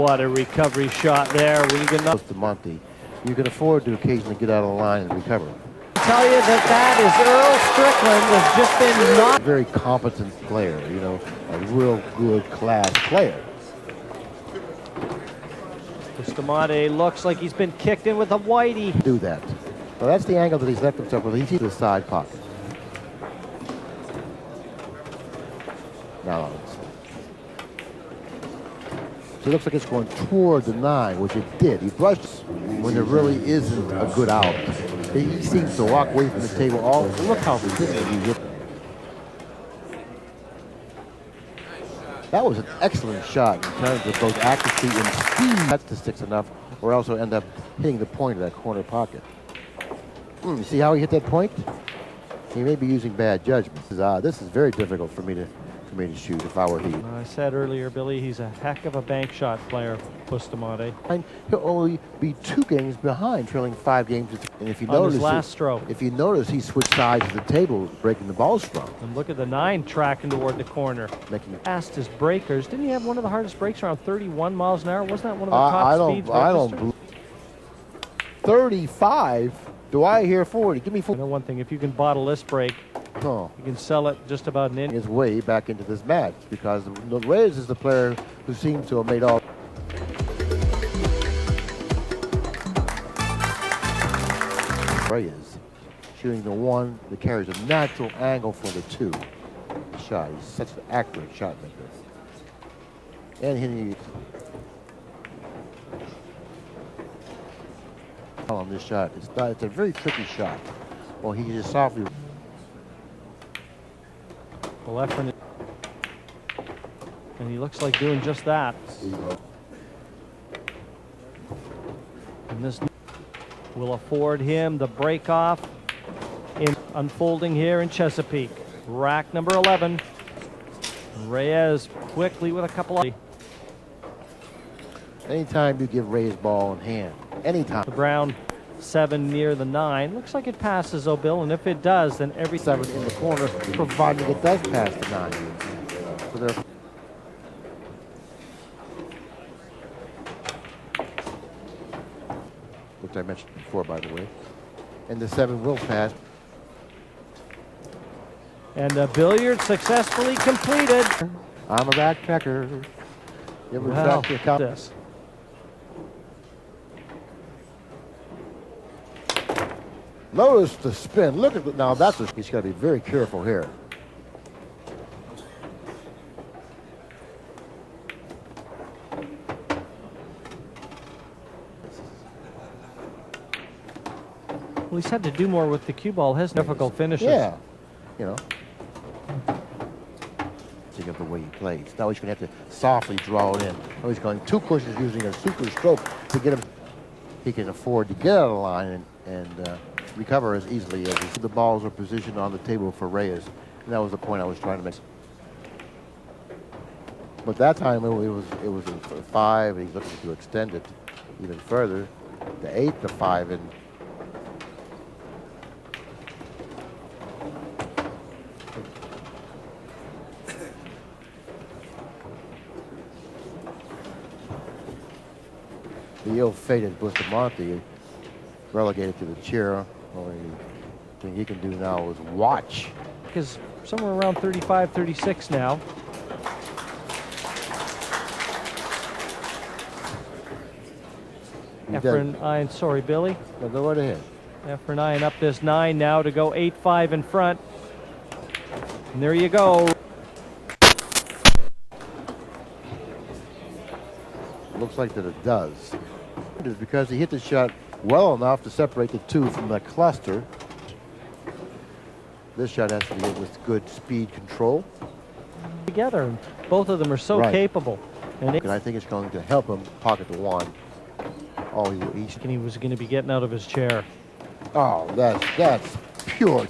What a recovery shot there. When you get enough Bustamante, you can afford to occasionally get out of the line and recover. I tell you that is Earl Strickland has just been not A very competent player, you know, a real good class player. Bustamante looks like he's been kicked in with a whitey. Do that. Well, that's the angle that he's left himself with. He's in the side pocket. Now, so it looks like it's going toward the 9, which it did. He brushed when there really isn't a good out. He seems to walk away from the table. All look how consistent he hit. That was an excellent shot in terms of both accuracy and speed. That's the sticks enough, or else he'll end up hitting the point of that corner pocket. You see how he hit that point? He may be using bad judgment. This is very difficult for me to shoot if I were he. I said earlier, Billy, he's a heck of a bank shot player, Bustamante. And he'll only be 2 games behind, trailing 5 games. And if you on notice, his last stroke. If you notice, he switched sides of the table, breaking the balls from. And look at the 9 tracking toward the corner. Asked his breakers. Didn't he have one of the hardest breaks around 31 miles an hour? Wasn't that one of the top speeds? I don't. 35. Do I hear 40? Give me 40. You know one thing, if you can bottle this break, you can sell it just about an inch. His way back into this match, because Reyes is the player who seems to have made all. Reyes shooting the 1 that carries a natural angle for the 2 shot. He's such an accurate shot maker. And hitting on this shot. It's a very tricky shot. Well, he just softly. Well, Efren, and he looks like doing just that. And this will afford him the break off in unfolding here in Chesapeake. Rack number 11. Reyes quickly with a couple of. Anytime you give Reyes ball in hand, anytime. The Brown 7 near the 9. Looks like it passes O'Bill, and if it does, then every 7 in the corner, providing it does pass the 9. So there. Which I mentioned before, by the way. And the 7 will pass. And the billiard successfully completed. I'm a backtracker. You ever Wow, track your this. Notice the spin. Look at it now. He's got to be very careful here. Well, he's had to do more with the cue ball. Has difficult finishes. Yeah, you know. Think of the way he plays. Now he's going to have to softly draw it in. Oh, he's going 2 pushes using a super stroke to get him. He can afford to get out of the line and recover as easily as the balls are positioned on the table for Reyes. And that was the point I was trying to make. But that time it was a 5. He's looking to extend it even further. The 8, the 5, and the ill-fated Bustamante relegated to the chair. Only thing he can do now is watch. Because somewhere around 35, 36 now. Efren eyeing, sorry, Billy. No, go right ahead. Efren eyeing up this 9 now to go 8-5 in front. And there you go. Looks like that it does. It is because he hit the shot well enough to separate the 2 from the cluster. This shot has to be hit with good speed control. Together, and both of them are so capable. And I think it's going to help him pocket the 1. Oh, he was going to be getting out of his chair. Oh, that's pure.